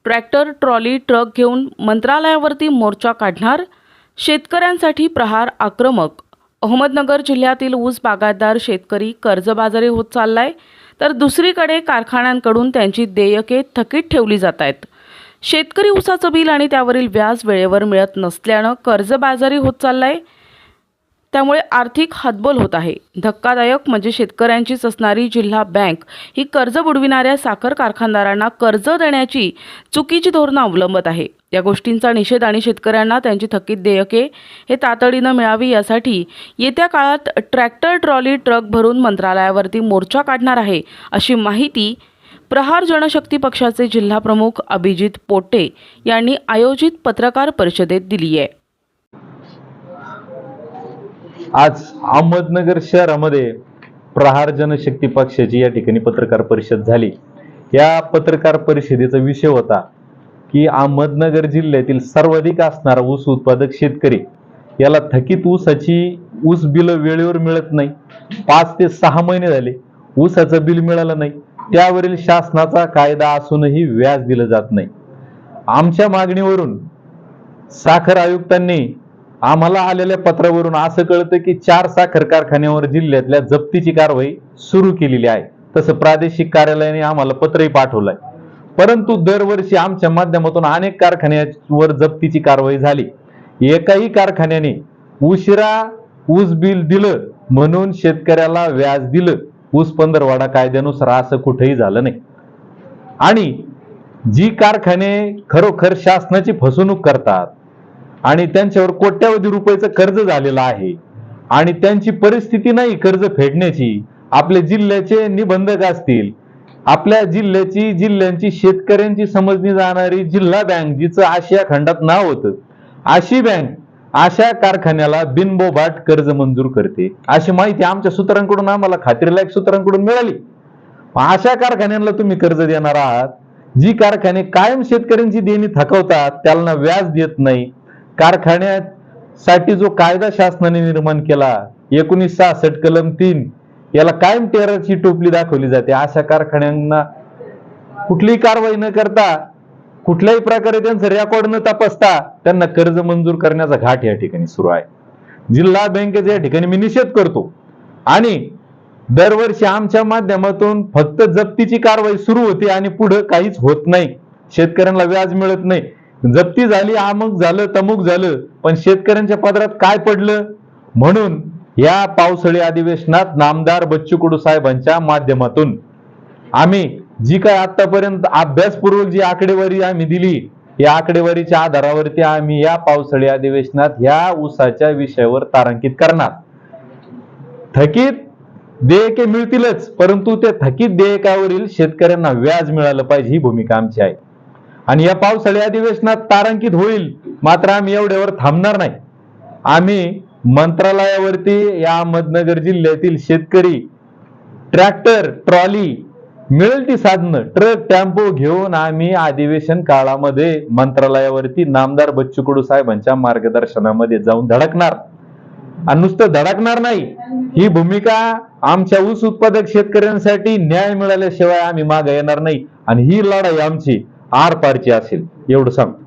Tractor, trolley, truck घेऊन मंत्रालयावरती मोर्चा काढणार. शेतकऱ्यांसाठी प्रहार आक्रमक. अहमदनगर जिल्ह्यातील ऊस बागायतदार शेतकरी कर्जबाजारी होत चाललाय, तर दुसरीकडे कारखान्यांकडून त्यांची देयके थकीत ठेवली जात आहेत. शेतकरी ऊसाचं बिल आणि त्यावरील व्याज वेळेवर मिळत नसल्यानं कर्जबाजारी होत चाललाय. त्यामुळे आर्थिक हतबल होत आहे. धक्कादायक म्हणजे शेतकऱ्यांचीच असणारी जिल्हा बँक ही कर्ज बुडविणाऱ्या साखर कारखानदारांना कर्ज देण्याची चुकीची धोरणं अवलंबत आहे. या गोष्टींचा निषेध आणि शेतकऱ्यांना त्यांची थकीत देयके हे तातडीनं मिळावी यासाठी येत्या काळात ट्रॅक्टर, ट्रॉली, ट्रक भरून मंत्रालयावरती मोर्चा काढणार आहे, अशी माहिती प्रहार जनशक्ती पक्षाचे जिल्हा प्रमुख अभिजित पोटे यांनी आयोजित पत्रकार परिषदेत दिली आहे. आज अहमदनगर शहरामध्ये प्रहार जनशक्ती पक्षाची या ठिकाणी पत्रकार परिषद झाली. या पत्रकार परिषदेचा विषय होता की अहमदनगर जिल्ह्यातील सर्वाधिक असणारा ऊस उत्पादक शेतकरी याला थकीत ऊस बिल वेळेवर मिळत नाही. 5 ते 6 महिने झाले ऊसाचं बिल मिळालं नाही. त्यावरील शासनाचा कायदा असूनही व्याज दिलं जात नाही. आमच्या मागणीवरून साखर आयुक्तांनी आम्हाला आलेल्या पत्रावरून असं कळतं की 4 साखर कारखान्यावर जिल्ह्यातल्या जप्तीची कारवाई सुरू केलेली आहे. तसं प्रादेशिक कार्यालयाने आम्हाला पत्रही पाठवलंय. परंतु दरवर्षी आमच्या माध्यमातून अनेक कारखान्यावर जप्तीची कारवाई झाली. एकाही कारखान्याने उशिरा ऊस बिल दिलं म्हणून शेतकऱ्याला व्याज दिलं ऊस पंधरवडा कायद्यानुसार असं कुठेही झालं नाही. आणि जी कारखाने खरोखर शासनाची फसवणूक करतात आणि त्यांच्यावर कोट्यावधी रुपयाचं कर्ज झालेलं आहे आणि त्यांची परिस्थिती नाही कर्ज फेडण्याची, आपल्या जिल्ह्याचे निबंधक असतील, आपल्या जिल्ह्यांची शेतकऱ्यांची समजली जाणारी जिल्हा बँक जिचं आशिया खंडात नाव होतं, अशी बँक अशा कारखान्याला बिनबोभाट कर्ज मंजूर करते अशी माहिती आमच्या सूत्रांकडून आम्हाला खात्रीलायक सूत्रांकडून मिळाली. अशा कारखान्यांना तुम्ही कर्ज देणार आहात, जी कारखाने कायम शेतकऱ्यांची देणी थकवतात, त्यांना व्याज देत नाही. कारखान्यासाठी जो कायदा शासनाने निर्माण केला 1966 कलम 3 याला कायम टेररची टोपली दाखवली जाते. अशा कारखान्यांना कुठलीही कारवाई न करता, कुठल्याही प्रकारे त्यांचं रेकॉर्ड न तपासता त्यांना कर्ज मंजूर करण्याचा घाट या ठिकाणी सुरू आहे. जिल्हा बँकेच्या या ठिकाणी मी निषेध करतो. आणि दरवर्षी आमच्या माध्यमातून फक्त जप्तीची कारवाई सुरू होते आणि पुढे काहीच होत नाही. शेतकऱ्यांना व्याज मिळत नाही. जप्ती झाली, अमुक झालं, तमुक झालं, पण शेतकऱ्यांच्या पदरात काय पडलं? म्हणून या पावसाळी अधिवेशनात नामदार बच्चू कडू साहेबांच्या माध्यमातून आम्ही जी काय आतापर्यंत अभ्यासपूर्वक जी आकडेवारी आम्ही दिली, या आकडेवारीच्या आधारावरती आम्ही या पावसाळी अधिवेशनात या ऊसाच्या विषयावर तारांकित करणार. थकीत देयके मिळतीलच, परंतु त्या थकीत देयकावरील शेतकऱ्यांना व्याज मिळालं पाहिजे ही भूमिका आमची आहे. आणि या पावसाळी अधिवेशनात तारांकित होईल, मात्र आम्ही एवढ्यावर थांबणार नाही. आम्ही मंत्रालयावरती या अहमदनगर जिल्ह्यातील शेतकरी ट्रॅक्टर, ट्रॉली, मिळेल ती साधनं, ट्रक, टेम्पो घेऊन आम्ही अधिवेशन काळामध्ये मंत्रालयावरती नामदार बच्चू कडू साहेबांच्या मार्गदर्शनामध्ये जाऊन धडकणार. आणि नुसतं धडकणार नाही, ही भूमिका आमच्या ऊस उत्पादक शेतकऱ्यांसाठी न्याय मिळाल्याशिवाय आम्ही मागे येणार नाही. आणि ही लढाई आमची आरपारची असेल एवढं सांगतो.